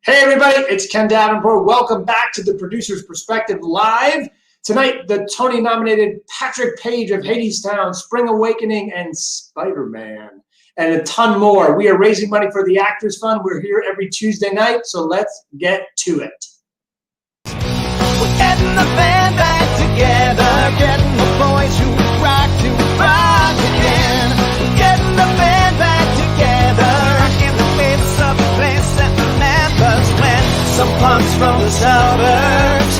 Hey everybody, it's Ken Davenport. Welcome back to the Producer's Perspective Live. Tonight, the Tony-nominated Patrick Page of Hadestown, Spring Awakening, and Spider-Man, and a ton more. We are raising money for the Actors Fund. We're here every Tuesday night, so let's get to it. We're getting the band back together, getting the boys who rock again. We're getting the band back together, in the midst of a place that remembers when some punks from the suburbs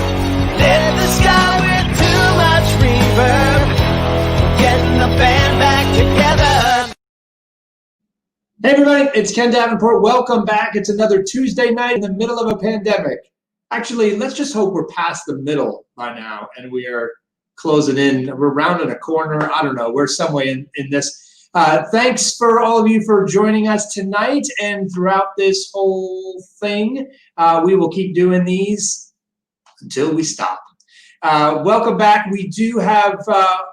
lit the sky with too much reverb. We're getting the band back together. Hey everybody, it's Ken Davenport. Welcome back. It's another Tuesday night in the middle of a pandemic. Actually, let's just hope we're past the middle by now and we are closing in. We're rounding a corner. I don't know. We're somewhere in this. Thanks for all of you for joining us tonight and throughout this whole thing. We will keep doing these until we stop. Welcome back. We do have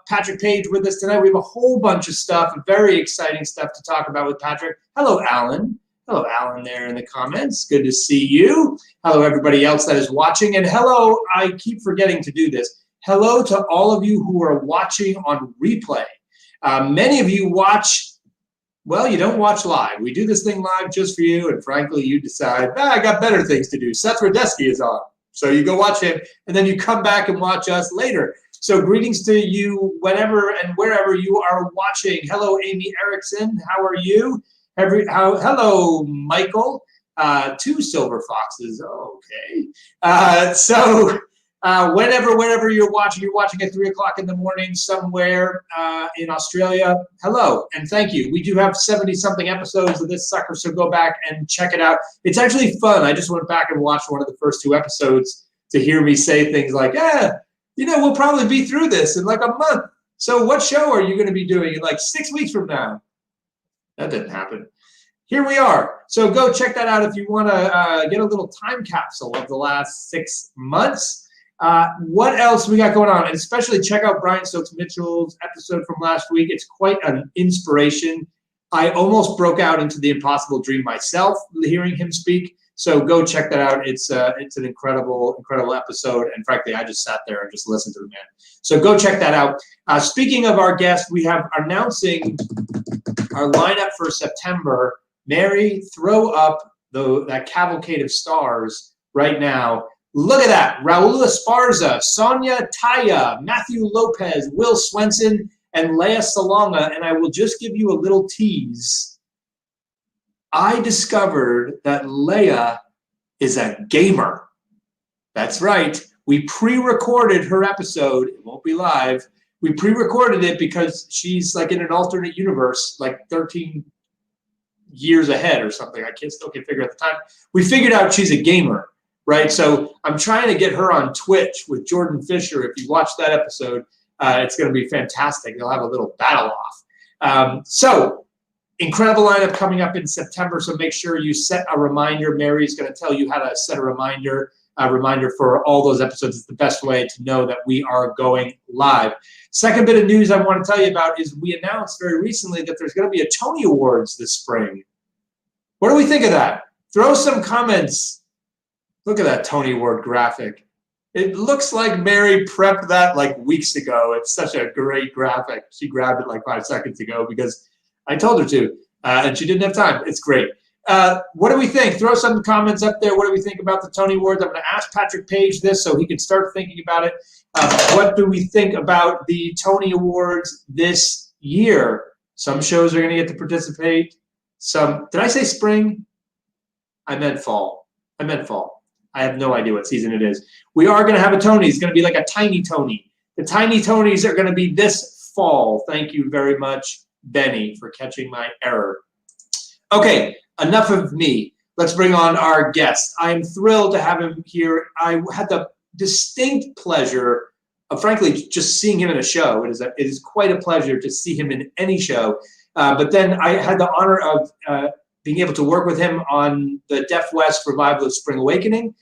Patrick Page with us tonight. We have a whole bunch of stuff, very exciting stuff to talk about with Patrick. Hello, Alan. Hello, Alan, there in the comments. Good to see you. Hello, everybody else that is watching. And hello, I keep forgetting to do this. Hello to all of you who are watching on replay. Many of you watch, well, you don't watch live. We do this thing live just for you, and frankly, you decide, I got better things to do. Seth Radesky is on. So you go watch him, and then you come back and watch us later. So greetings to you whenever and wherever you are watching. Hello, Amy Erickson. How are you? Hello, Michael. 2 silver foxes. Okay. Whenever you're watching at 3 o'clock in the morning somewhere in Australia, hello and thank you. We do have 70-something episodes of this sucker, so go back and check it out. It's actually fun. I just went back and watched one of the first 2 episodes to hear me say things like, we'll probably be through this in like a month. So what show are you going to be doing in like 6 weeks from now? That didn't happen. Here we are. So go check that out if you want to get a little time capsule of the last 6 months. What else we got going on? And especially check out Brian Stokes Mitchell's episode from last week. It's quite an inspiration. I almost broke out into the impossible dream myself hearing him speak. So go check that out. It's an incredible episode. And frankly, I just sat there and just listened to the man. So go check that out. Speaking of our guest, we have announcing our lineup for September. Mary, throw up that cavalcade of stars right now. Look at that. Raul Esparza, Sonia Taya, Matthew Lopez, Will Swenson, and Leia Salonga. And I will just give you a little tease. I discovered that Leia is a gamer. That's right. We pre-recorded her episode. It won't be live. We pre-recorded it because she's like in an alternate universe, like 13 years ahead or something. I still can't figure out the time. We figured out she's a gamer. Right, so I'm trying to get her on Twitch with Jordan Fisher. If you watch that episode, it's going to be fantastic. They'll have a little battle off. So incredible lineup coming up in September. So make sure you set a reminder. Mary's going to tell you how to set a reminder for all those episodes. It's the best way to know that we are going live. Second bit of news I want to tell you about is we announced very recently that there's going to be a Tony Awards this spring. What do we think of that? Throw some comments. Look at that Tony Award graphic. It looks like Mary prepped that like weeks ago. It's such a great graphic. She grabbed it like 5 seconds ago because I told her to, and she didn't have time. It's great. What do we think? Throw some comments up there. What do we think about the Tony Awards? I'm going to ask Patrick Page this so he can start thinking about it. What do we think about the Tony Awards this year? Some shows are going to get to participate. Did I say spring? I meant fall. I have no idea what season it is. We are going to have a Tony. It's going to be like a tiny Tony. The tiny Tonys are going to be this fall. Thank you very much, Benny, for catching my error. Okay, enough of me. Let's bring on our guest. I'm thrilled to have him here. I had the distinct pleasure of, frankly, just seeing him in a show. It is quite a pleasure to see him in any show. But then I had the honor of being able to work with him on the Deaf West revival of Spring Awakening,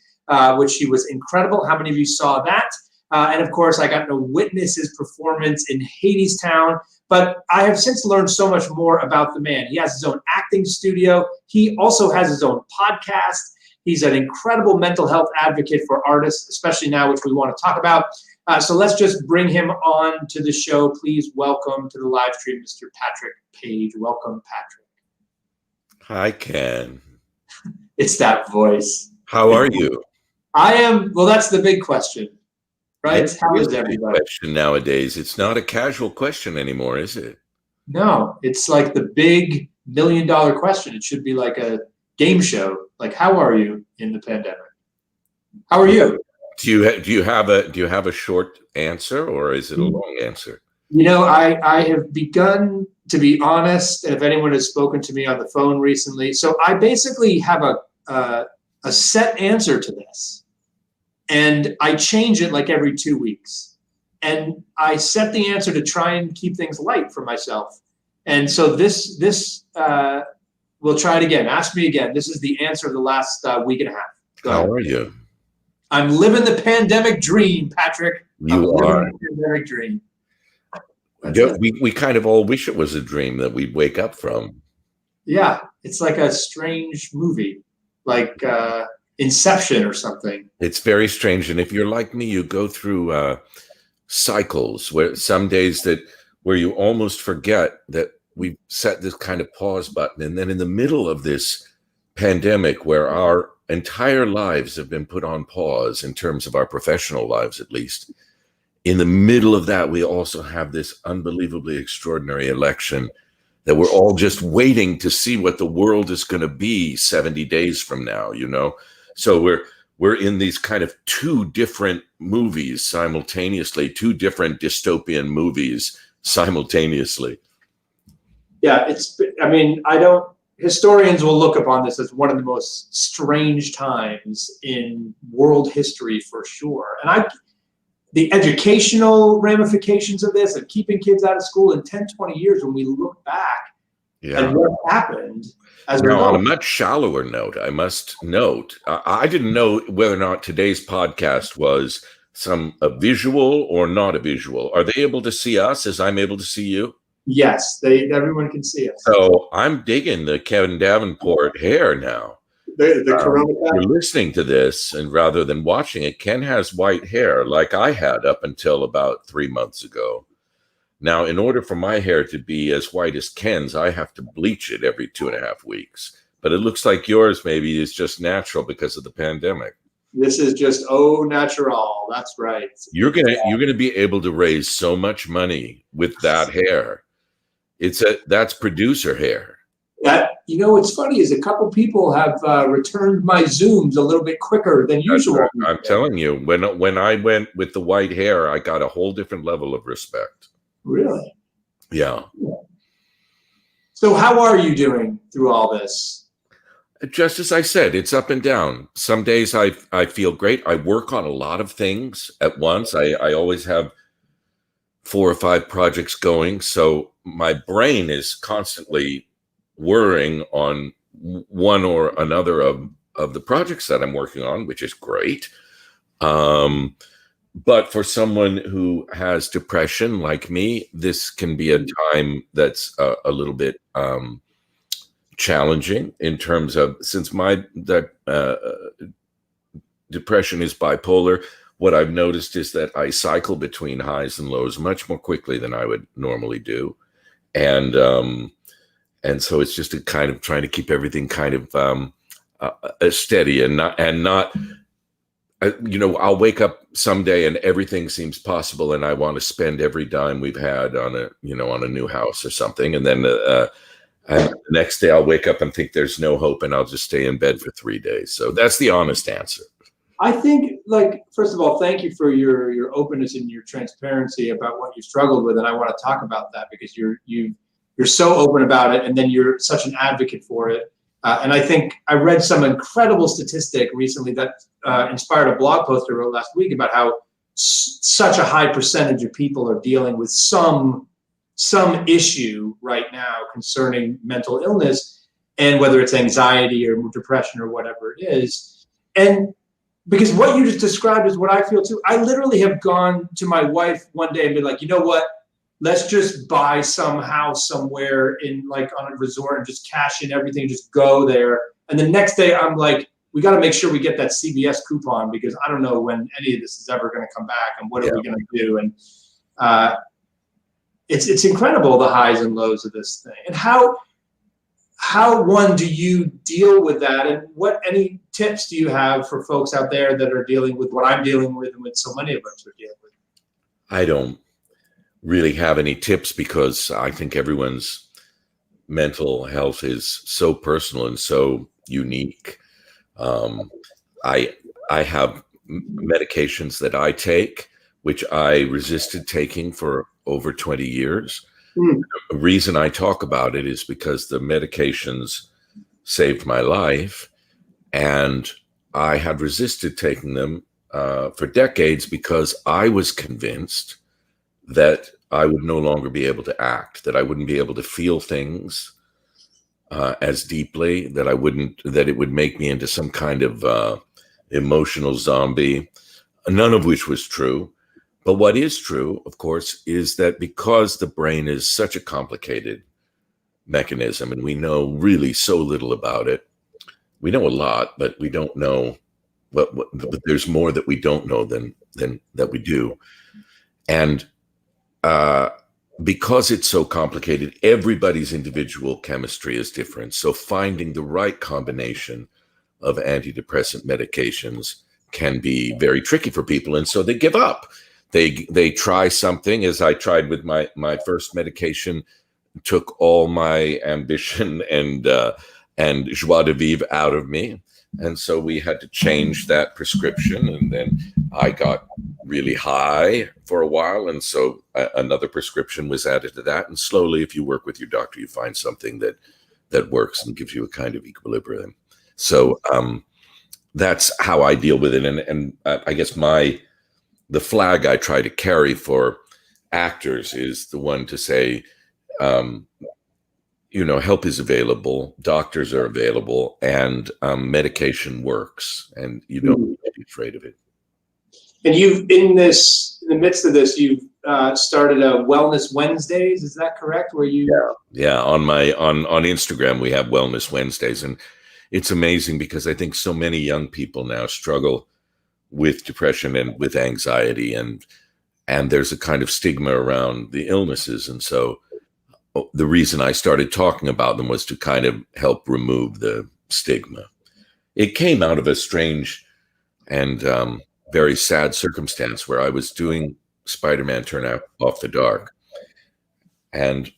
which he was incredible. How many of you saw that? And of course, I got to witness his performance in Hadestown. But I have since learned so much more about the man. He has his own acting studio. He also has his own podcast. He's an incredible mental health advocate for artists, especially now, which we want to talk about. So let's just bring him on to the show. Please welcome to the live stream, Mr. Patrick Page. Welcome, Patrick. Hi, Ken. It's that voice. How are you? I am, well, that's the big question, right? Yes, How it is is a big everybody? question nowadays. It's not a casual question anymore, is it? No, it's like the big $1 million question. It should be like a game show. Like, how are you in the pandemic? How are you? Do you have a short answer, or is it a long answer? You know, I have begun to be honest, and if anyone has spoken to me on the phone recently, so I basically have a set answer to this, and I change it like every 2 weeks, and I set the answer to try and keep things light for myself. And so this we'll try it again. Ask me again. This is the answer of the last week and a half. Go ahead. How are you? I'm living the pandemic dream, Patrick. You are. Living the pandemic dream. We kind of all wish it was a dream that we'd wake up from. Yeah, it's like a strange movie, like Inception or something. It's very strange, and if you're like me, you go through cycles where some days where you almost forget that we set this kind of pause button, and then in the middle of this pandemic, where our entire lives have been put on pause in terms of our professional lives, at least. In the middle of that, we also have this unbelievably extraordinary election that we're all just waiting to see what the world is going to be 70 days from now, you know? So we're in these kind of two different movies simultaneously, two different dystopian movies simultaneously. Yeah, historians will look upon this as one of the most strange times in world history for sure. And the educational ramifications of this and keeping kids out of school in 10, 20 years, when we look back at what happened. Now, on a much shallower note, I must note, I didn't know whether or not today's podcast was a visual or not a visual. Are they able to see us as I'm able to see you? Yes, everyone can see us. So I'm digging the Kevin Davenport hair now. The Corona. You're listening to this, and rather than watching it, Ken has white hair like I had up until about 3 months ago. Now, in order for my hair to be as white as Ken's, I have to bleach it every 2.5 weeks. But it looks like yours maybe is just natural because of the pandemic. This is just au natural. That's right. You're gonna be able to raise so much money with that hair. That's producer hair. What's funny is a couple people have returned my Zooms a little bit quicker than usual. Right. I'm telling you, when I went with the white hair, I got a whole different level of respect. Really? Yeah. So how are you doing through all this? Just as I said, it's up and down. Some days I feel great. I work on a lot of things at once. I always have 4 or 5 projects going. So my brain is constantly worrying on one or another of the projects that I'm working on, which is great. But for someone who has depression like me, this can be a time that's a little bit challenging in terms of, since my depression is bipolar, what I've noticed is that I cycle between highs and lows much more quickly than I would normally do. And so it's just a kind of trying to keep everything kind of steady and not I'll wake up someday and everything seems possible, and I want to spend every dime we've had on a new house or something, and then and the next day I'll wake up and think there's no hope, and I'll just stay in bed for 3 days. So that's the honest answer. I think, first of all, thank you for your openness and your transparency about what you struggled with, and I want to talk about that because you're so open about it, and then you're such an advocate for it. And I think I read some incredible statistic recently that inspired a blog post I wrote last week about how such a high percentage of people are dealing with some issue right now concerning mental illness, and whether it's anxiety or depression or whatever it is. And because what you just described is what I feel too. I literally have gone to my wife one day and been like, you know what? Let's just buy some house somewhere on a resort and just cash in everything, just go there. And the next day I'm like, we got to make sure we get that CBS coupon, because I don't know when any of this is ever going to come back, and what are we going to do? And it's incredible, the highs and lows of this thing. And how one, do you deal with that? And any tips do you have for folks out there that are dealing with what I'm dealing with, and what so many of us are dealing with? I don't really have any tips, because I think everyone's mental health is so personal and so unique. I have medications that I take, which I resisted taking for over 20 years. The reason I talk about it is because the medications saved my life, and I had resisted taking them for decades because I was convinced that I would no longer be able to act, that I wouldn't be able to feel things as deeply, that it would make me into some kind of emotional zombie, none of which was true. But what is true, of course, is that because the brain is such a complicated mechanism, and we know really so little about it, we know a lot, but we don't know but there's more that we don't know than that we do. And because it's so complicated, everybody's individual chemistry is different. So finding the right combination of antidepressant medications can be very tricky for people. And so they give up. They try something, as I tried with my first medication, took all my ambition and joie de vivre out of me. And so we had to change that prescription. And then I got really high for a while. And so another prescription was added to that. And slowly, if you work with your doctor, you find something that works and gives you a kind of equilibrium. So that's how I deal with it. And I guess the flag I try to carry for actors is the one to say, help is available, doctors are available, and medication works, and you don't need to be afraid of it. And in the midst of this, you've started a Wellness Wednesdays. Is that correct? Where you? Yeah. On Instagram, we have Wellness Wednesdays, and it's amazing because I think so many young people now struggle with depression and with anxiety, and there's a kind of stigma around the illnesses, and so the reason I started talking about them was to kind of help remove the stigma. It came out of a strange and very sad circumstance where I was doing Spider-Man Turn Off the Dark, and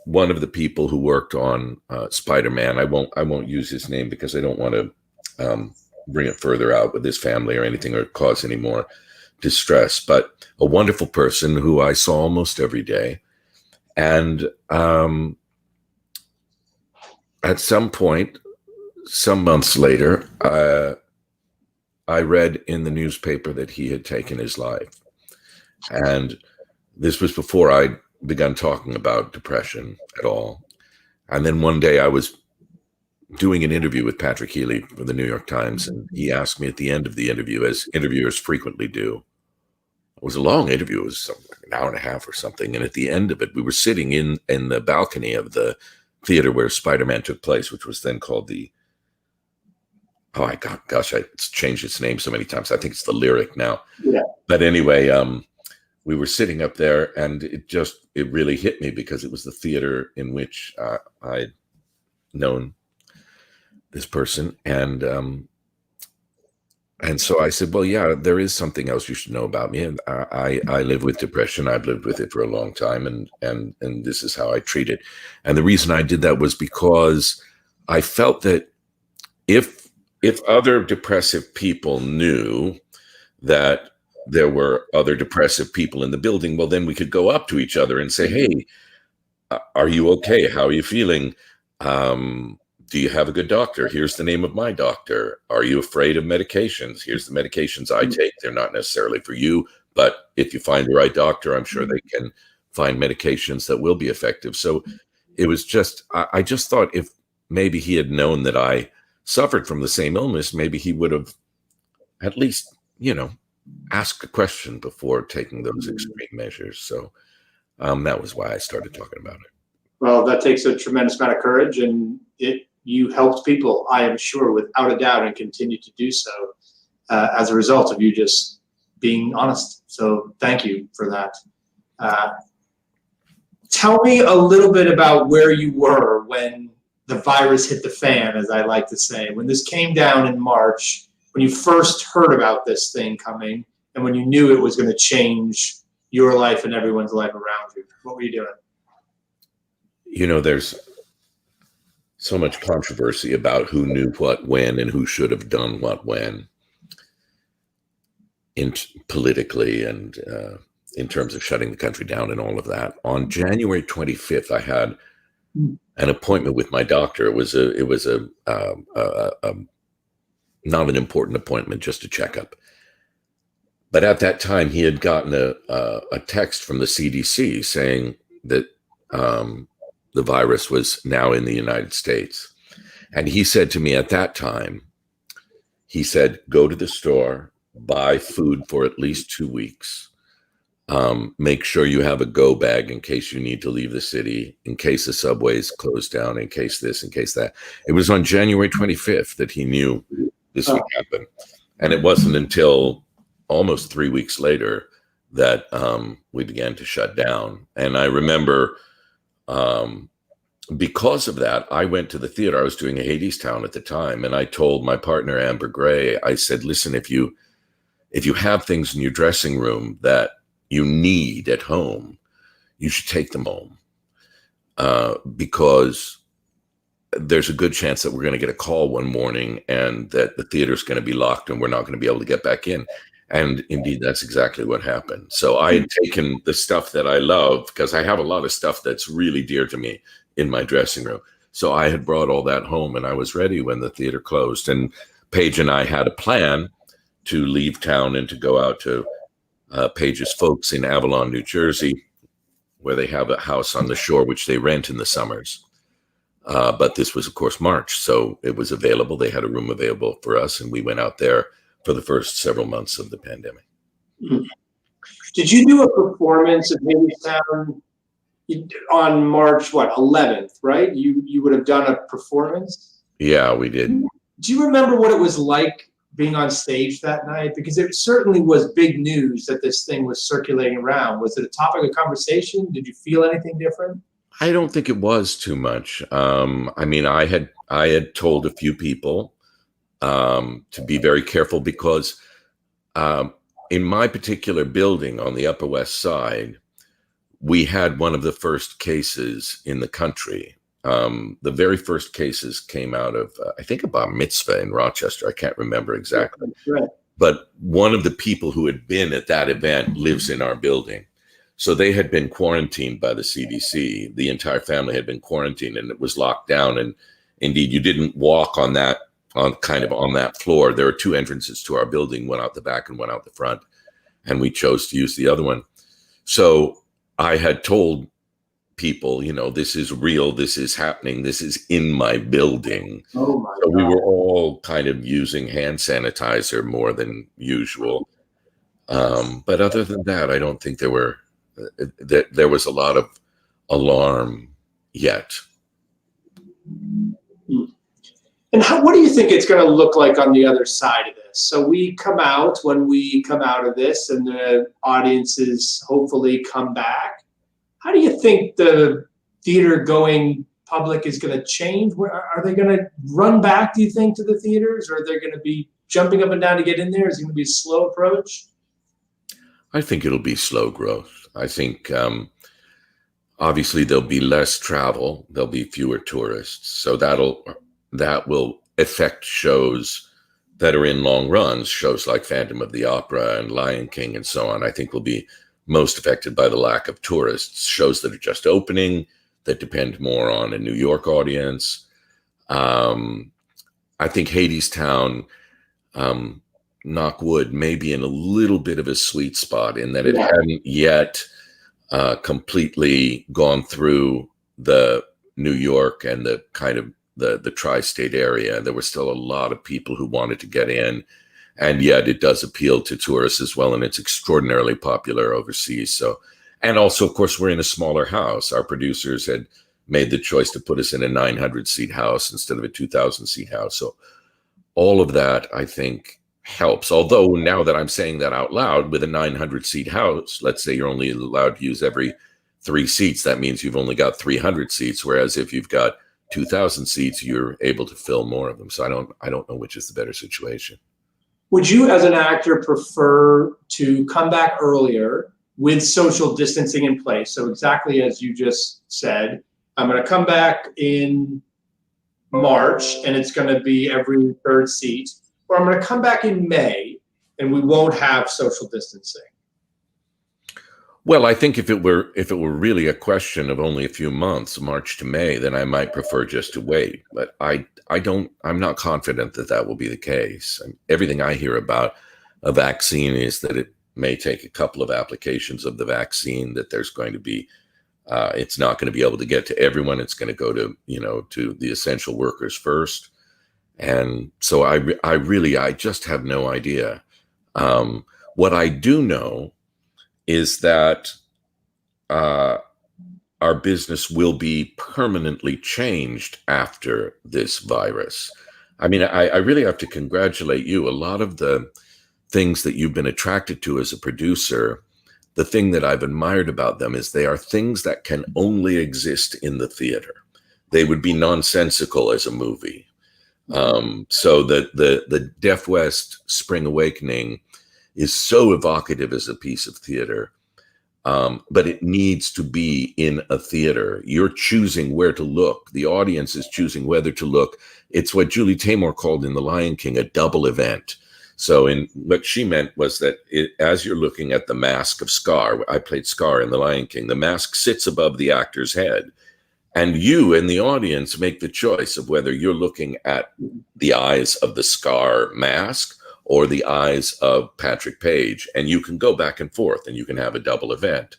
one of the people who worked on Spider-Man, I won't use his name because I don't want to bring it further out with his family or anything, or cause any more distress, but a wonderful person who I saw almost every day. And at some point, some months later, I read in the newspaper that he had taken his life. And this was before I'd begun talking about depression at all. And then one day I was doing an interview with Patrick Healy for the New York Times, and he asked me at the end of the interview, as interviewers frequently do. It was a long interview. It was an hour and a half or something. And at the end of it, we were sitting in the balcony of the theater where Spider-Man took place, which was then called it's changed its name so many times. I think it's the Lyric now. Yeah. But anyway, we were sitting up there, and it really hit me because it was the theater in which I'd known this person. And so I said, well, yeah, there is something else you should know about me. And I live with depression. I've lived with it for a long time, and this is how I treat it. And the reason I did that was because I felt that if other depressive people knew that there were other depressive people in the building, well, then we could go up to each other and say, hey, are you okay? How are you feeling? Do you have a good doctor? Here's the name of my doctor. Are you afraid of medications? Here's the medications I take. They're not necessarily for you, but if you find the right doctor, I'm sure they can find medications that will be effective. So it was I just thought if maybe he had known that I suffered from the same illness, maybe he would have at least, asked a question before taking those extreme measures. So that was why I started talking about it. Well, that takes a tremendous amount of courage, and you helped people, I am sure, without a doubt, and continue to do so as a result of you just being honest. So thank you for that. Tell me a little bit about where you were when the virus hit the fan, as I like to say, when this came down in March, when you first heard about this thing coming, and when you knew it was going to change your life and everyone's life around you. What were you doing? You know, there's so much controversy about who knew what when and who should have done what when, politically and in terms of shutting the country down and all of that. On January 25th, I had an appointment with my doctor. It was a not an important appointment, just a checkup. But at that time, he had gotten a text from the CDC saying that the virus was now in the United States. And he said to me at that time, he said, go to the store, buy food for at least 2 weeks. Make sure you have a go bag in case you need to leave the city, in case the subways close down, in case this, in case that. It was on January 25th that he knew this would happen. And it wasn't until almost 3 weeks later that we began to shut down. And I remember because of that, I went to the theater. I was doing a Hadestown at the time. And I told my partner, Amber Gray, I said, listen, if you have things in your dressing room that you need at home, you should take them home because there's a good chance that we're going to get a call one morning and that the theater's going to be locked and we're not going to be able to get back in. And indeed, that's exactly what happened. So I had taken the stuff that I love, because I have a lot of stuff that's really dear to me in my dressing room. So I had brought all that home and I was ready when the theater closed. And Paige and I had a plan to leave town and to go out to Paige's folks in Avalon, New Jersey, where they have a house on the shore, which they rent in the summers. But this was, of course, March. So it was available. They had a room available for us. And we went out there for the first several months of the pandemic. Did you do a performance at Hadestown on March, 11th, right? You would have done a performance? Yeah, we did. Do you remember what it was like being on stage that night? Because it certainly was big news that this thing was circulating around. Was it a topic of conversation? Did you feel anything different? I don't think it was too much. I mean, I had told a few people to be very careful because in my particular building on the Upper West Side, we had one of the first cases in the country. The very first cases came out of, I think, a bar mitzvah in Rochester. I can't remember exactly. Right. But one of the people who had been at that event lives in our building. So they had been quarantined by the CDC. The entire family had been quarantined and it was locked down. And indeed, you didn't walk on that floor. There are two entrances to our building, one out the back and one out the front. And we chose to use the other one. So I had told people, this is real, this is happening, this is in my building. Oh my God. We were all kind of using hand sanitizer more than usual. But other than that, I don't think there was a lot of alarm yet. And what do you think it's going to look like on the other side of this? So when we come out of this and the audiences hopefully come back, how do you think the theater going public is going to change? Are they going to run back, do you think, to the theaters? Or are they going to be jumping up and down to get in there? Is it going to be a slow approach? I think it'll be slow growth. I think obviously there'll be less travel. There'll be fewer tourists. So that will affect shows that are in long runs, shows like Phantom of the Opera and Lion King and so on. I think will be most affected by the lack of tourists. Shows that are just opening, that depend more on a New York audience. I think Hadestown, knock wood, may be in a little bit of a sweet spot in that it hadn't yet completely gone through the New York and the kind of the tri-state area. There were still a lot of people who wanted to get in, and yet it does appeal to tourists as well, and it's extraordinarily popular overseas. So, and also, of course, we're in a smaller house. Our producers had made the choice to put us in a 900-seat house instead of a 2,000-seat house. So all of that, I think, helps. Although now that I'm saying that out loud, with a 900-seat house, let's say you're only allowed to use every 3 seats. That means you've only got 300 seats. Whereas if you've got 2,000 seats, you're able to fill more of them. So I don't know which is the better situation. Would you, as an actor, prefer to come back earlier with social distancing in place? So exactly as you just said, I'm going to come back in March and it's going to be every 3rd seat, or I'm going to come back in May and we won't have social distancing. Well, I think if it were really a question of only a few months, March to May, then I might prefer just to wait. But I'm not confident that that will be the case. And everything I hear about a vaccine is that it may take a couple of applications of the vaccine, that there's going to be, it's not going to be able to get to everyone. It's going to go to, to the essential workers first. And so I just have no idea. What I do know is that our business will be permanently changed after this virus. I mean, I really have to congratulate you. A lot of the things that you've been attracted to as a producer, the thing that I've admired about them is they are things that can only exist in the theater. They would be nonsensical as a movie. So the Deaf West Spring Awakening is so evocative as a piece of theater, but it needs to be in a theater. You're choosing where to look. The audience is choosing whether to look. It's what Julie Taymor called in The Lion King a double event. So what she meant was that as you're looking at the mask of Scar, I played Scar in The Lion King, the mask sits above the actor's head. And you and the audience make the choice of whether you're looking at the eyes of the Scar mask or the eyes of Patrick Page, and you can go back and forth and you can have a double event.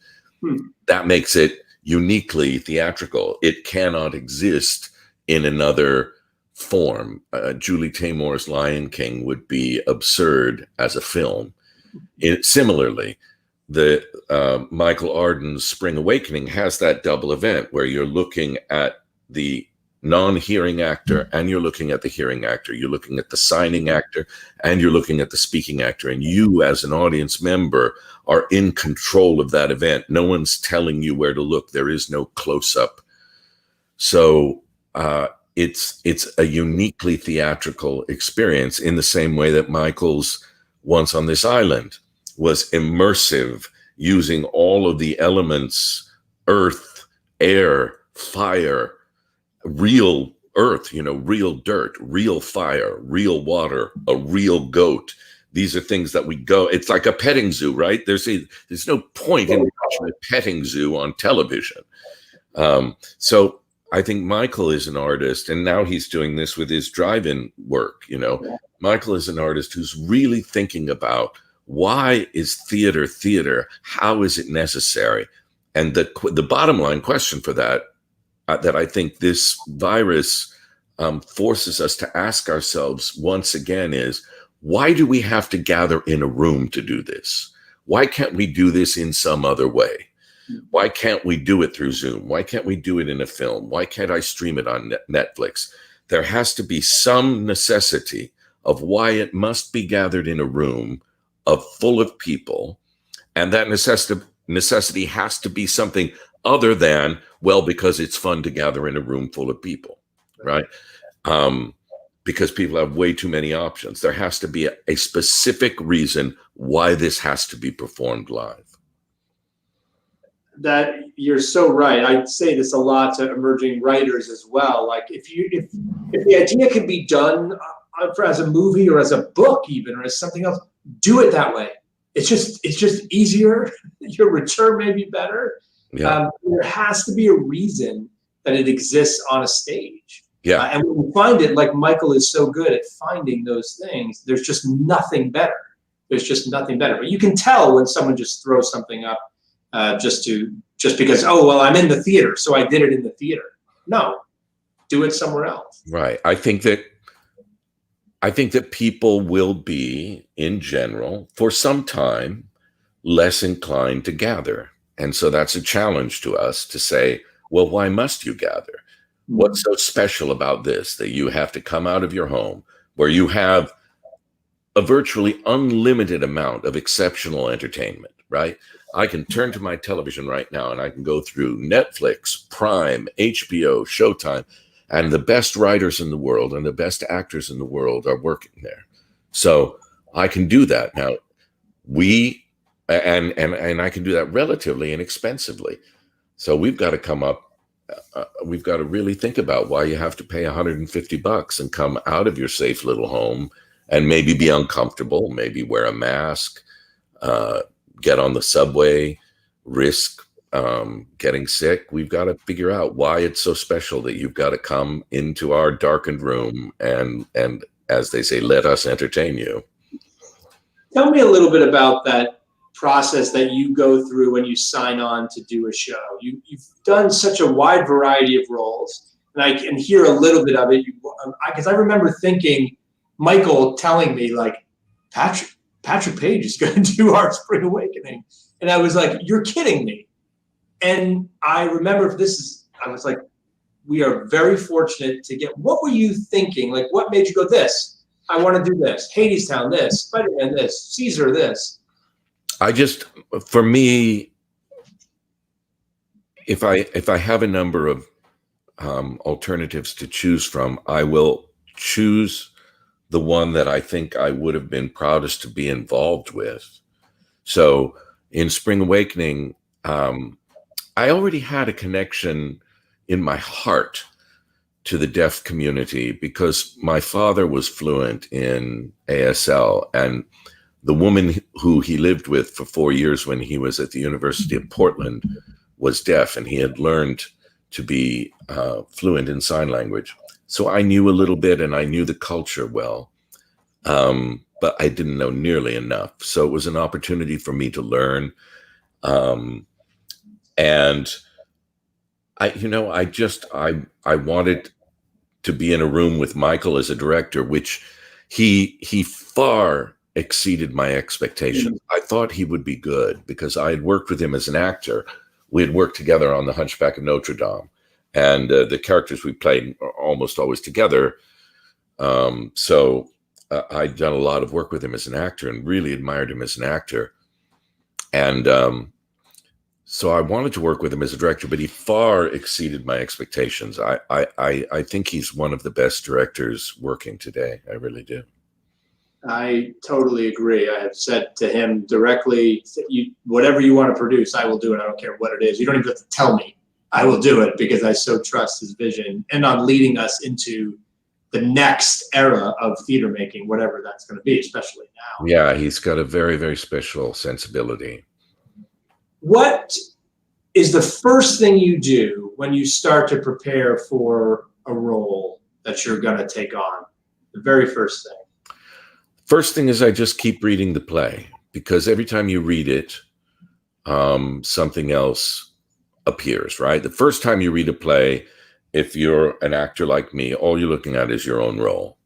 That makes it uniquely theatrical. It cannot exist in another form. Julie Taymor's Lion King would be absurd as a film. Similarly, the Michael Arden's Spring Awakening has that double event where you're looking at the non-hearing actor and you're looking at the hearing actor. You're looking at the signing actor and you're looking at the speaking actor. And you as an audience member are in control of that event. No one's telling you where to look. There is no close-up. So it's a uniquely theatrical experience in the same way that Michael's Once on This Island was immersive, using all of the elements, earth, air, fire, real earth, real dirt, real fire, real water, a real goat. These are things that we go, it's like a petting zoo, right? There's no point in watching a petting zoo on television. So I think Michael is an artist, and now he's doing this with his drive-in work, Michael is an artist who's really thinking about, why is theater theater? How is it necessary? And the bottom line question for that I think this virus forces us to ask ourselves once again is, why do we have to gather in a room to do this? Why can't we do this in some other way? Why can't we do it through Zoom? Why can't we do it in a film? Why can't I stream it on Netflix? There has to be some necessity of why it must be gathered in a room full of people. And that necessity has to be something other than, well, because it's fun to gather in a room full of people, right? Because people have way too many options. There has to be a specific reason why this has to be performed live. That you're so right. I say this a lot to emerging writers as well. Like if the idea can be done as a movie or as a book even, or as something else, do it that way. It's just easier. Your return may be better. Yeah. There has to be a reason that it exists on a stage. Yeah. And when you find it, like Michael is so good at finding those things, there's just nothing better. There's just nothing better. But you can tell when someone just throws something up just because, oh, well, I'm in the theater, so I did it in the theater. No, do it somewhere else. Right. I think that people will be, in general, for some time, less inclined to gather. And so that's a challenge to us to say, Well, why must you gather? What's so special about this that you have to come out of your home where you have a virtually unlimited amount of exceptional entertainment, right? I can turn to my television right now and I can go through Netflix, Prime, HBO, Showtime, and the best writers in the world and the best actors in the world are working there. So I can do that now. And I can do that relatively inexpensively. So we've got to come up. We've got to really think about why you have to pay $150 and come out of your safe little home and maybe be uncomfortable, maybe wear a mask, get on the subway, risk getting sick. We've got to figure out why it's so special that you've got to come into our darkened room and as they say, let us entertain you. Tell me a little bit about that process that you go through when you sign on to do a show. You've done such a wide variety of roles, and I can hear a little bit of it because I remember thinking, Michael telling me like, Patrick Page is going to do our Spring Awakening, and I was like, you're kidding me. And I remember I was like, we are very fortunate to get. What were you thinking? Like, what made you go this? I want to do this. Hadestown, this. Spider-Man, this. Caesar, this. For me, if I have a number of alternatives to choose from, I will choose the one that I think I would have been proudest to be involved with. So in Spring Awakening, I already had a connection in my heart to the deaf community because my father was fluent in ASL, and the woman who he lived with for 4 years when he was at the University of Portland was deaf, and he had learned to be fluent in sign language. So I knew a little bit and I knew the culture well, but I didn't know nearly enough. So it was an opportunity for me to learn. And I wanted to be in a room with Michael as a director, which he far exceeded my expectations. I thought he would be good because I had worked with him as an actor. We had worked together on the Hunchback of Notre Dame, and the characters we played are almost always together. So I'd done a lot of work with him as an actor and really admired him as an actor. And so I wanted to work with him as a director, but he far exceeded my expectations. I think he's one of the best directors working today. I really do. I totally agree. I have said to him directly, whatever you want to produce, I will do it. I don't care what it is. You don't even have to tell me. I will do it because I so trust his vision and on leading us into the next era of theater making, whatever that's going to be, especially now. Yeah, he's got a very, very special sensibility. What is the first thing you do when you start to prepare for a role that you're going to take on? The very first thing. First thing is I just keep reading the play because every time you read it, something else appears, right? The first time you read a play, if you're an actor like me, all you're looking at is your own role.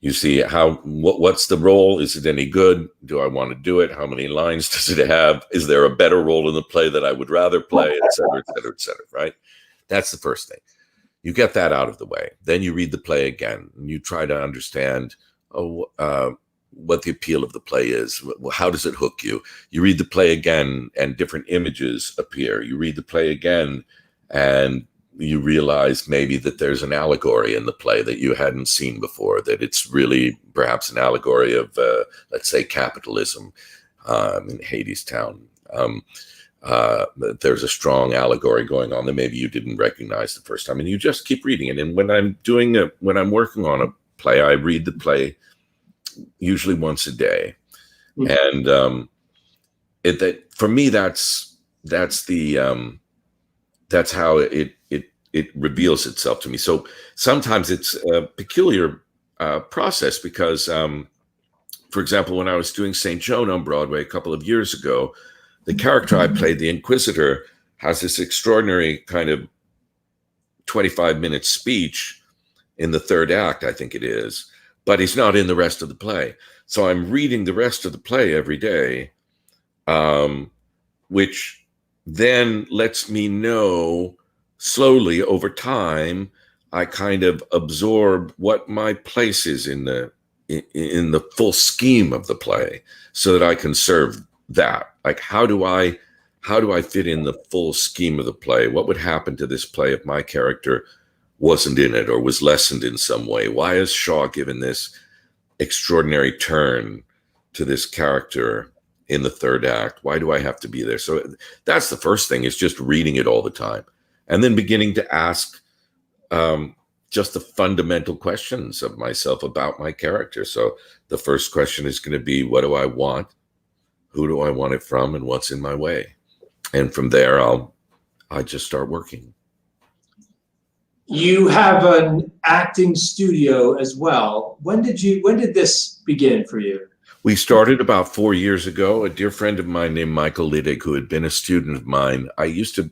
You see what's the role? Is it any good? Do I want to do it? How many lines does it have? Is there a better role in the play that I would rather play, et cetera, et cetera, et cetera, right? That's the first thing. You get that out of the way. Then you read the play again and you try to understand, what the appeal of the play is. How does it hook you? You read the play again and different images appear. You read the play again and you realize maybe that there's an allegory in the play that you hadn't seen before, that it's really perhaps an allegory of, let's say, capitalism in Hadestown. There's a strong allegory going on that maybe you didn't recognize the first time, and you just keep reading it. And when I'm working on a play, I read the play usually once a day. And for me, that's how it reveals itself to me. So sometimes it's a peculiar process because, for example, when I was doing St. Joan on Broadway a couple of years ago, the character I played, the Inquisitor, has this extraordinary kind of 25-minute speech in the third act, I think it is, but he's not in the rest of the play. So I'm reading the rest of the play every day, which then lets me know slowly over time, I kind of absorb what my place is in the full scheme of the play, so that I can serve that. Like, how do I fit in the full scheme of the play? What would happen to this play if my character wasn't in it or was lessened in some way? Why is Shaw given this extraordinary turn to this character in the third act? Why do I have to be there? So that's the first thing, is just reading it all the time, and then beginning to ask just the fundamental questions of myself about my character. So the first question is going to be, what do I want? Who do I want it from? And what's in my way? And from there, I just start working. You have an acting studio as well. When did this begin for you? We started about 4 years ago. A dear friend of mine named Michael Liddig, who had been a student of mine, I used to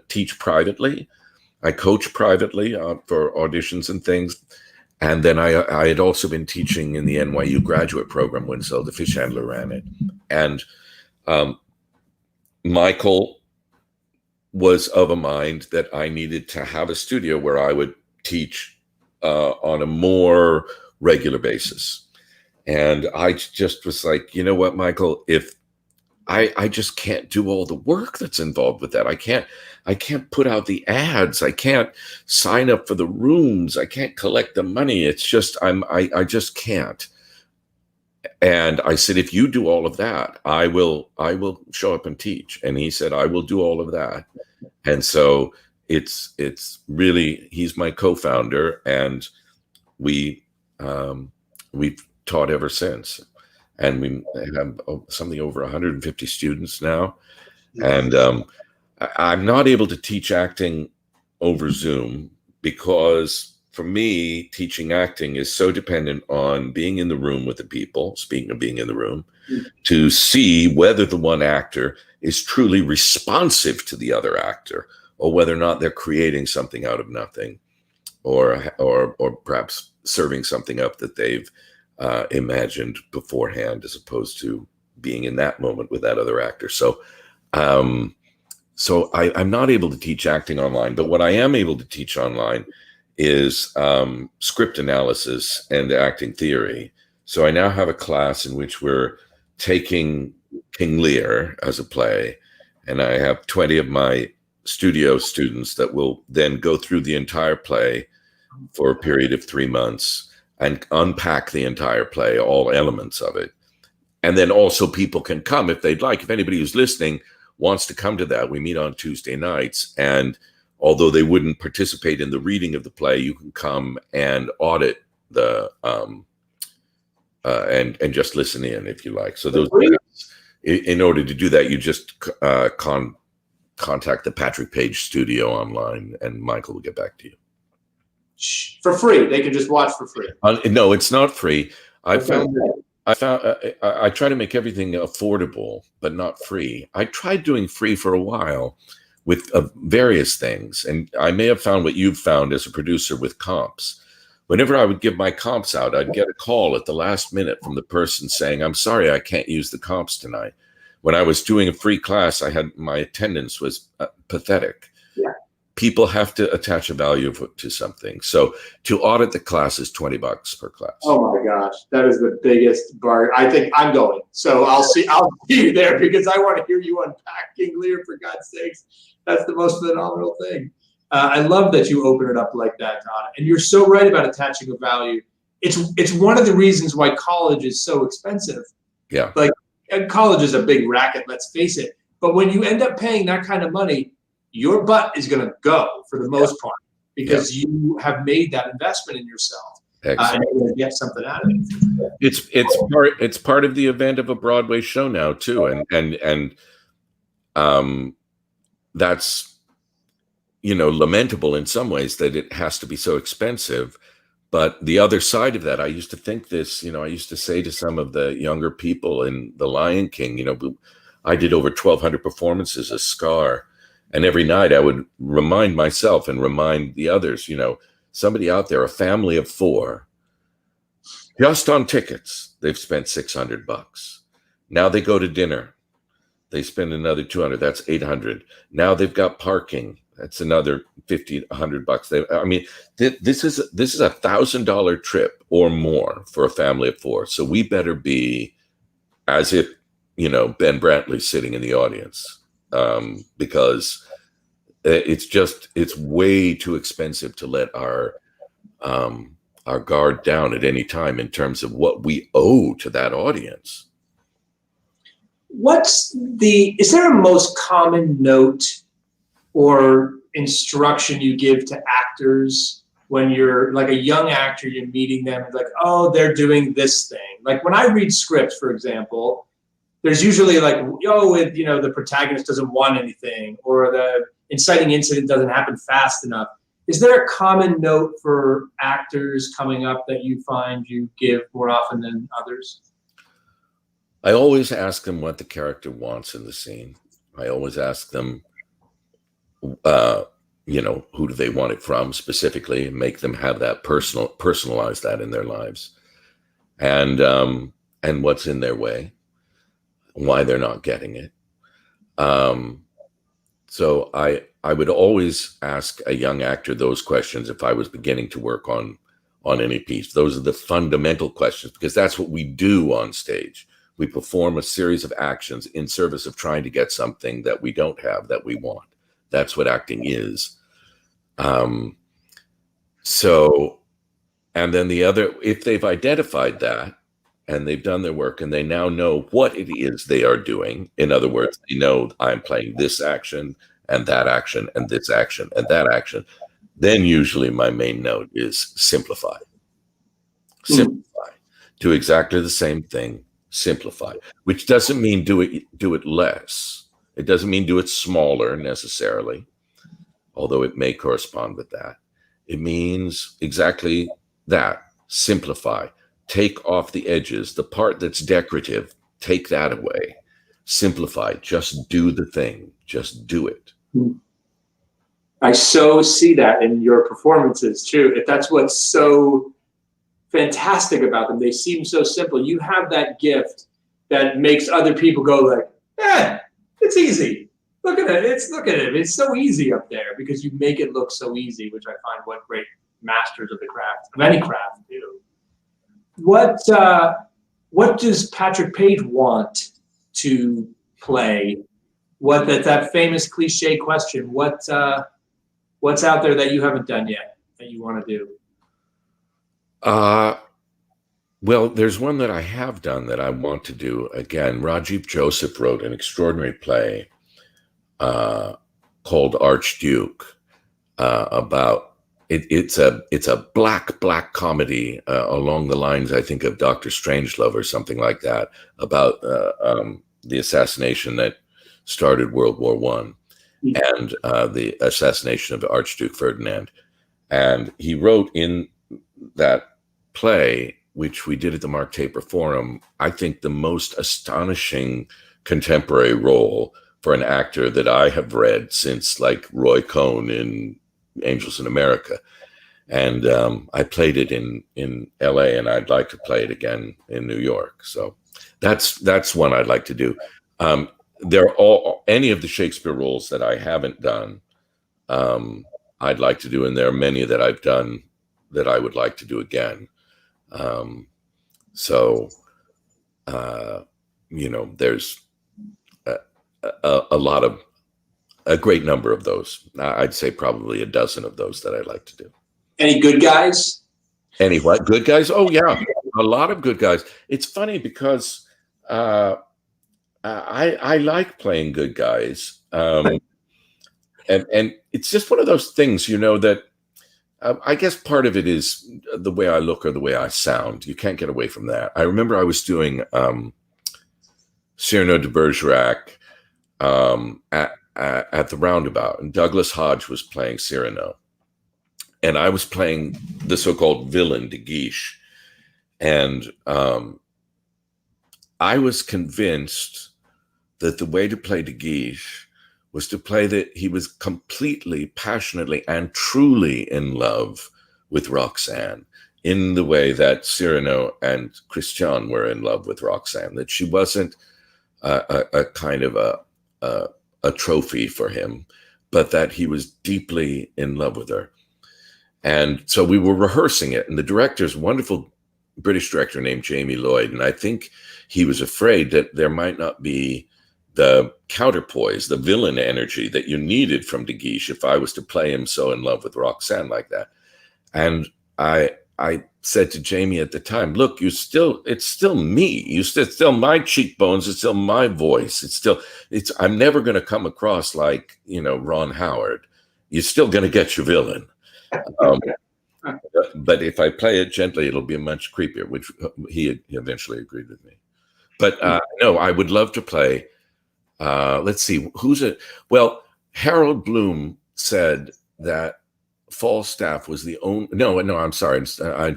teach privately. I coach privately for auditions and things. And then I had also been teaching in the NYU graduate program when Zelda Fischhandler ran it. And Michael was of a mind that I needed to have a studio where I would teach on a more regular basis. And I just was like, you know what, Michael, if I just can't do all the work that's involved with that. I can't put out the ads. I can't sign up for the rooms. I can't collect the money. It's just, I just can't. And I said, if you do all of that, I will show up and teach. And he said, I will do all of that. And so it's really, he's my co-founder, and we've taught ever since. And we have something over 150 students now. And I'm not able to teach acting over Zoom because, for me, teaching acting is so dependent on being in the room with the people, speaking of being in the room, to see whether the one actor is truly responsive to the other actor, or whether or not they're creating something out of nothing, or perhaps serving something up that they've imagined beforehand, as opposed to being in that moment with that other actor. So I'm not able to teach acting online, but what I am able to teach online is script analysis and acting theory. So I now have a class in which we're taking King Lear as a play, and I have 20 of my studio students that will then go through the entire play for a period of 3 months and unpack the entire play, all elements of it. And then also people can come if they'd like. If anybody who's listening wants to come to that, we meet on Tuesday nights. And although they wouldn't participate in the reading of the play, you can come and audit the and just listen in if you like. So those, in order to do that, you just contact the Patrick Page Studio online, and Michael will get back to you. For free. They can just watch for free. No, it's not free. I try to make everything affordable, but not free. I tried doing free for a while with various things, and I may have found what you've found as a producer with comps. Whenever I would give my comps out, I'd get a call at the last minute from the person saying, "I'm sorry, I can't use the comps tonight." When I was doing a free class, my attendance was pathetic. Yeah. People have to attach a value to something. So to audit the class is $20 per class. Oh my gosh, that is the biggest bargain. I think I'm going. So I'll see you there, because I want to hear you unpack King Lear, for God's sakes. That's the most phenomenal thing. I love that you open it up like that, Todd. And you're so right about attaching a value. It's one of the reasons why college is so expensive. Yeah. Like, college is a big racket, let's face it. But when you end up paying that kind of money, your butt is going to go for the most part, because you have made that investment in yourself. And you're going to get something out of it. It's part of the event of a Broadway show now too, and that's, lamentable in some ways that it has to be so expensive. But the other side of that, I used to think this. I used to say to some of the younger people in The Lion King, I did over 1,200 performances as Scar. And every night I would remind myself and remind the others, somebody out there, a family of 4, just on tickets, they've spent $600. Now they go to dinner. They spend another $200. That's $800. Now they've got parking. That's another $50-$100. I mean, this is $1,000 trip or more for a family of four. So we better be as if, Ben Brantley's sitting in the audience, because it's way too expensive to let our guard down at any time in terms of what we owe to that audience. Is there a most common note or instruction you give to actors when you're like a young actor, you're meeting them, like, oh, they're doing this thing? Like when I read scripts, for example, there's usually like, the protagonist doesn't want anything, or the inciting incident doesn't happen fast enough. Is there a common note for actors coming up that you find you give more often than others? I always ask them what the character wants in the scene. I always ask them, who do they want it from specifically, and make them have that personalize that in their lives, and what's in their way, why they're not getting it. So I would always ask a young actor those questions if I was beginning to work on any piece. Those are the fundamental questions, because that's what we do on stage. We perform a series of actions in service of trying to get something that we don't have, that we want. That's what acting is. And then the other, if they've identified that and they've done their work and they now know what it is they are doing, in other words, they know I'm playing this action and that action and this action and that action, then usually my main note is simplify. Simplify. Do exactly the same thing. Simplify, which doesn't mean do it less. It doesn't mean do it smaller necessarily, although it may correspond with that. It means exactly that. Simplify. Take off the edges. The part that's decorative, take that away. Simplify. Just do the thing. Just do it. I so see that in your performances too. If that's what's so fantastic about them, they seem so simple. You have that gift that makes other people go like, it's easy. Look at it. It's so easy up there, because you make it look so easy, which I find what great masters of the craft, of any craft, do. What does Patrick Page want to play? That famous cliche question? What's out there that you haven't done yet that you want to do? Well, there's one that I have done that I want to do again. Rajiv Joseph wrote an extraordinary play called Archduke, about it's a black comedy along the lines, I think, of Dr. Strangelove or something like that, about the assassination that started World War I and the assassination of Archduke Ferdinand. And he wrote in that play, which we did at the Mark Taper Forum, I think the most astonishing contemporary role for an actor that I have read since, like, Roy Cohn in Angels in America. And I played it in LA, and I'd like to play it again in New York. So that's one I'd like to do. There are any of the Shakespeare roles that I haven't done, I'd like to do, and there are many that I've done that I would like to do again. There's a great number of those. I'd say probably a dozen of those that I'd like to do. Any good guys? Any what? Good guys? Oh yeah, a lot of good guys. It's funny because I like playing good guys, and it's just one of those things, that. I guess part of it is the way I look or the way I sound. You can't get away from that. I remember I was doing Cyrano de Bergerac at the Roundabout, and Douglas Hodge was playing Cyrano, and I was playing the so-called villain, De Guiche. And I was convinced that the way to play De Guiche was to play that he was completely, passionately, and truly in love with Roxanne, in the way that Cyrano and Christian were in love with Roxanne, that she wasn't a kind of a trophy for him, but that he was deeply in love with her. And so we were rehearsing it, and the director's wonderful British director named Jamie Lloyd, and I think he was afraid that there might not be the counterpoise, the villain energy that you needed from De Guiche if I was to play him so in love with Roxanne like that. And I said to Jamie at the time, look, it's still me. It's still my cheekbones. It's still my voice. I'm never going to come across like, Ron Howard. You're still going to get your villain. But if I play it gently, it'll be much creepier, which he eventually agreed with me. But no, I would love to play. Let's see, who's it? Well, Harold Bloom said that Falstaff was the only. No, I'm sorry. I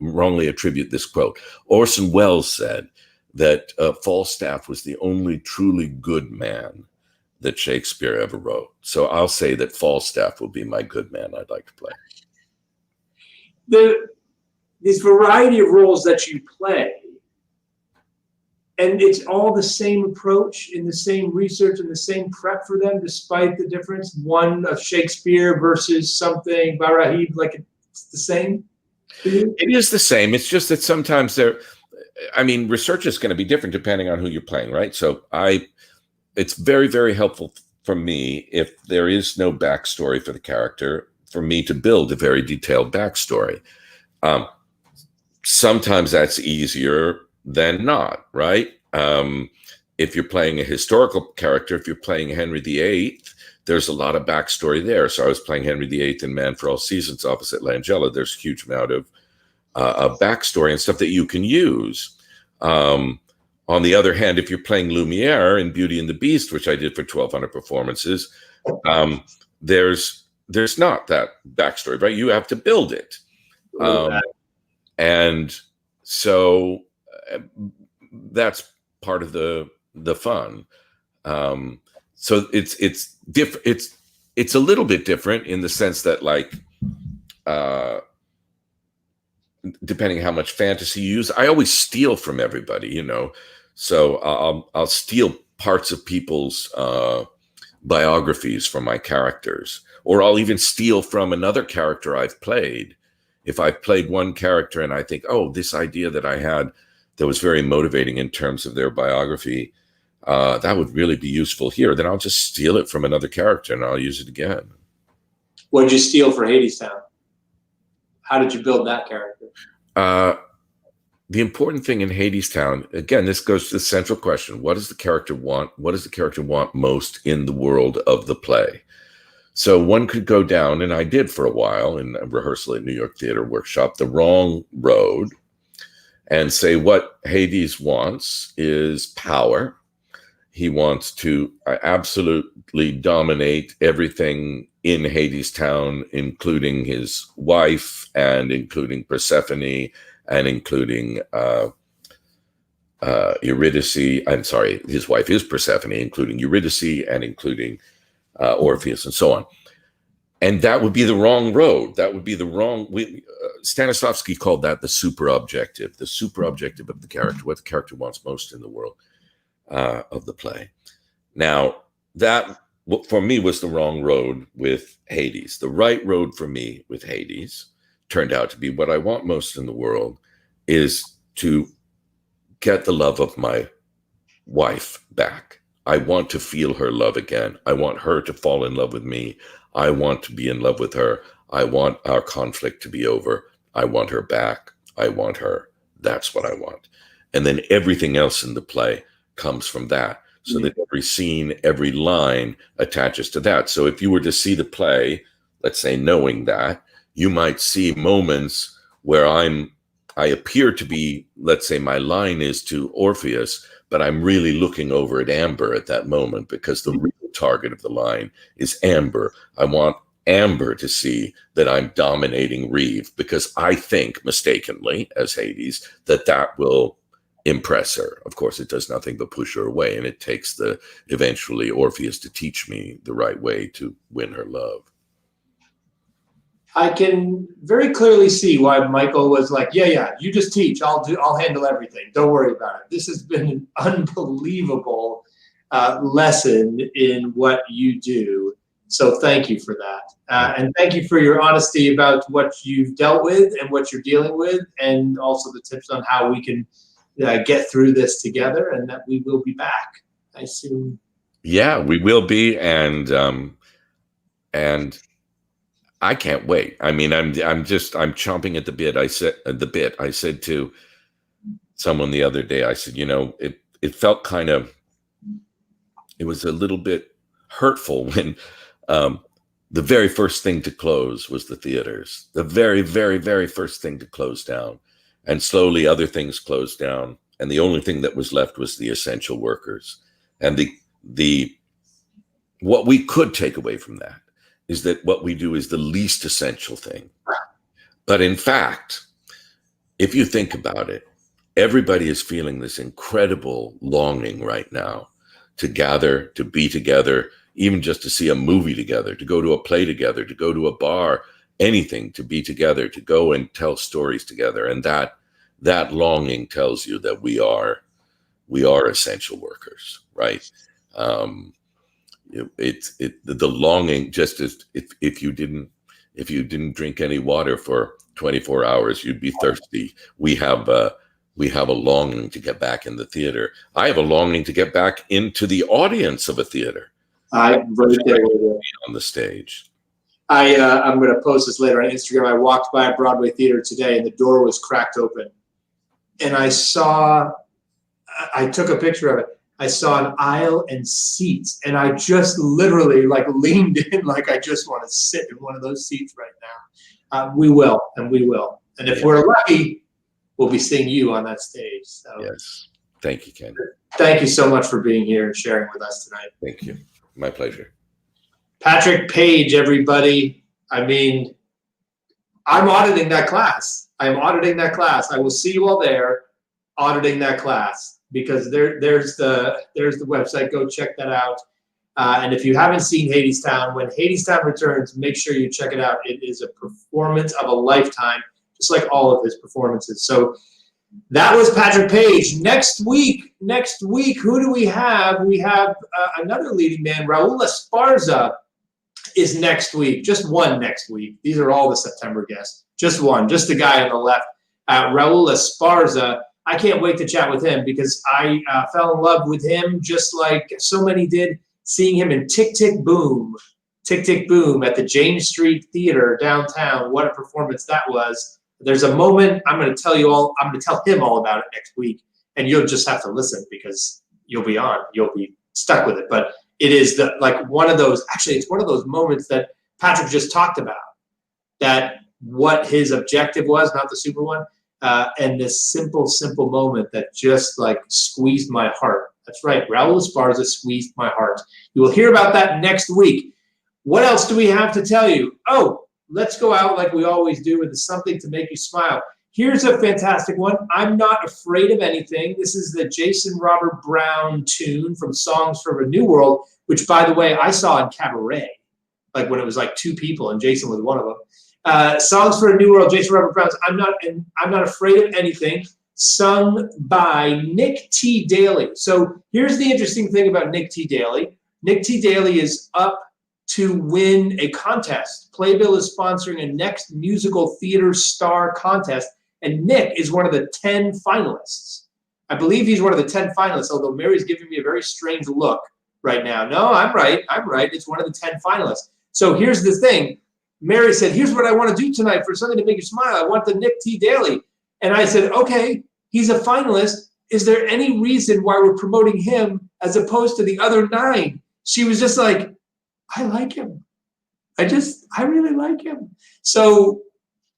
wrongly attribute this quote. Orson Welles said that Falstaff was the only truly good man that Shakespeare ever wrote. So I'll say that Falstaff will be my good man I'd like to play. This variety of roles that you play, and it's all the same approach and the same research and the same prep for them, despite the difference. One of Shakespeare versus something Barahib, like it's the same for you? It is the same. It's just that sometimes research is going to be different depending on who you're playing, right? So it's very, very helpful for me if there is no backstory for the character, for me to build a very detailed backstory. Sometimes that's easier than not, right? If you're playing a historical character, if you're playing Henry VIII, there's a lot of backstory there. So I was playing Henry VIII in Man for All Seasons opposite Langella. There's a huge amount of backstory and stuff that you can use. On the other hand, if you're playing Lumiere in Beauty and the Beast, which I did for 1,200 performances, there's not that backstory, right? You have to build it. And so that's part of the fun. So it's different. It's a little bit different in the sense that, like, depending how much fantasy you use, I always steal from everybody, So I'll steal parts of people's biographies from my characters, or I'll even steal from another character I've played. If I've played one character and I think, oh, this idea that I had that was very motivating in terms of their biography, that would really be useful here, then I'll just steal it from another character and I'll use it again. What did you steal for Hadestown? How did you build that character? The important thing in Hadestown, again, this goes to the central question: what does the character want? What does the character want most in the world of the play? So one could go down, and I did for a while in a rehearsal at New York Theater Workshop, the wrong road, and say what Hades wants is power. He wants to absolutely dominate everything in Hadestown, including his wife and including Persephone and including Eurydice. I'm sorry, his wife is Persephone, including Eurydice and including Orpheus and so on. And that would be the wrong road. That would be the wrong. Stanislavski called that the super objective of the character, what the character wants most in the world of the play. Now, that for me was the wrong road with Hades. The right road for me with Hades turned out to be what I want most in the world is to get the love of my wife back. I want to feel her love again. I want her to fall in love with me. I want to be in love with her. I want our conflict to be over. I want her back. I want her. That's what I want. And then everything else in the play comes from that. So that every scene, every line attaches to that. So if you were to see the play, let's say knowing that, you might see moments where I appear to be, let's say my line is to Orpheus, but I'm really looking over at Amber at that moment because the real target of the line is Amber. I want Amber to see that I'm dominating Reeve because I think mistakenly as Hades that will impress her. Of course, it does nothing but push her away, and it takes eventually Orpheus to teach me the right way to win her love. I can very clearly see why Michael was like, yeah, you just teach. I'll handle everything. Don't worry about it. This has been an unbelievable lesson in what you do. So thank you for that. And thank you for your honesty about what you've dealt with and what you're dealing with, and also the tips on how we can get through this together, and that we will be back, I assume. Yeah, we will be. And I can't wait. I mean, I'm chomping at the bit. I said to someone the other day, I said, it felt it was a little bit hurtful when the very first thing to close was the theaters, the very, very, very first thing to close down. And slowly other things closed down. And the only thing that was left was the essential workers. And what we could take away from that is that what we do is the least essential thing. But in fact, if you think about it, everybody is feeling this incredible longing right now to gather, to be together, even just to see a movie together, to go to a play together, to go to a bar, anything, to be together, to go and tell stories together. And that longing tells you that we are essential workers, right? The longing, just as if you didn't drink any water for 24 hours, you'd be thirsty. We have a longing to get back in the theater. I have a longing to get back into the audience of a theater. I'm right there with you. On the stage. I'm going to post this later on Instagram. I walked by a Broadway theater today, and the door was cracked open, and I took a picture of it. I saw an aisle and seats, and I just literally leaned in like I just want to sit in one of those seats right now. We will. And if we're lucky, we'll be seeing you on that stage. So. Yes. Thank you, Ken. Thank you so much for being here and sharing with us tonight. Thank you. My pleasure. Patrick Page, everybody. I mean, I'm auditing that class. I will see you all there auditing that class, because there's the website. Go check that out. And if you haven't seen Hadestown, when Hadestown returns, make sure you check it out. It is a performance of a lifetime, just like all of his performances. So that was Patrick Page. Next week, who do we have? We have another leading man, Raul Esparza, is next week. Just one next week. These are all the September guests. Just one, just the guy on the left. Raul Esparza. I can't wait to chat with him, because I fell in love with him just like so many did, seeing him in Tick, Tick, Boom at the James Street Theater downtown. What a performance that was. There's a moment I'm going to tell him all about it next week, and you'll just have to listen, because you'll be stuck with it. But it is one of those moments that Patrick just talked about, that what his objective was, not the super one, and this simple moment that just squeezed my heart. That's right, Raul Esparza squeezed my heart. You will hear about that next week. What else do we have to tell you? Oh, let's go out like we always do with something to make you smile. Here's a fantastic one. I'm Not Afraid of Anything. This is the Jason Robert Brown tune from Songs from a New World, which, by the way, I saw in Cabaret, when it was two people and Jason was one of them. Songs for a New World, Jason Robert Brown's I'm Not Afraid of Anything, sung by Nick T. Daly. So here's the interesting thing about Nick T. Daly. Nick T. Daly is up to win a contest. Playbill is sponsoring a Next Musical Theater Star contest, and Nick is one of the 10 finalists. I believe he's one of the 10 finalists, although Mary's giving me a very strange look right now. No, I'm right. It's one of the 10 finalists. So here's the thing. Mary said, here's what I want to do tonight for something to make you smile. I want the Nick T. Daly. And I said, okay, he's a finalist. Is there any reason why we're promoting him as opposed to the other 9? She was just like, I like him. I really like him. So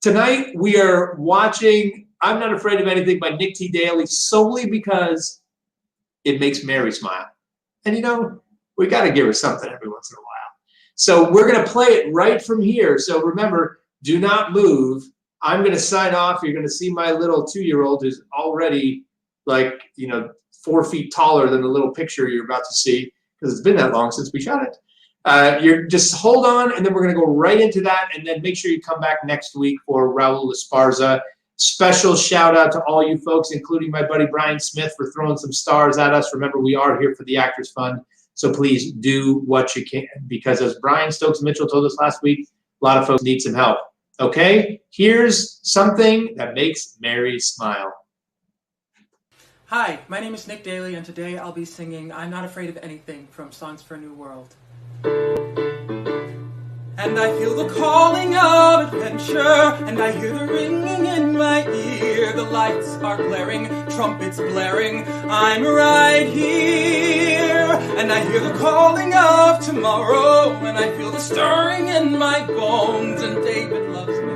tonight we are watching I'm Not Afraid of Anything by Nick T. Daly, solely because it makes Mary smile. And we got to give her something every once in a while. So we're going to play it right from here. So remember, do not move. I'm going to sign off. You're going to see my little 2-year-old who's already 4 feet taller than the little picture you're about to see, because it's been that long since we shot it. You're just hold on, and then we're going to go right into that, and then make sure you come back next week for Raul Esparza. Special shout out to all you folks, including my buddy Brian Smith, for throwing some stars at us. Remember, we are here for the Actors Fund. So please do what you can, because as Brian Stokes Mitchell told us last week, a lot of folks need some help. Okay, here's something that makes Mary smile. Hi, my name is Nick Daly, and today I'll be singing I'm Not Afraid of Anything from Songs for a New World. And I feel the calling of adventure, and I hear the ringing in my ear. The lights are glaring, trumpets blaring, I'm right here. And I hear the calling of tomorrow, and I feel the stirring in my bones. And David loves me,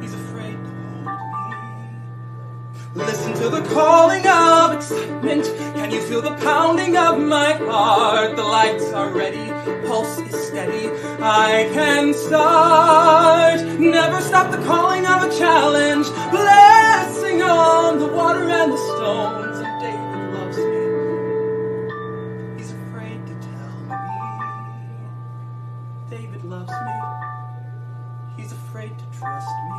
he's afraid to hold me. Listen to the calling of excitement, can you feel the pounding of my heart? The lights are ready, pulse is steady, I can start. Never stop the calling of a challenge, blessing on the water and the stones. And David loves me, he's afraid to tell me. David loves me, he's afraid to trust me.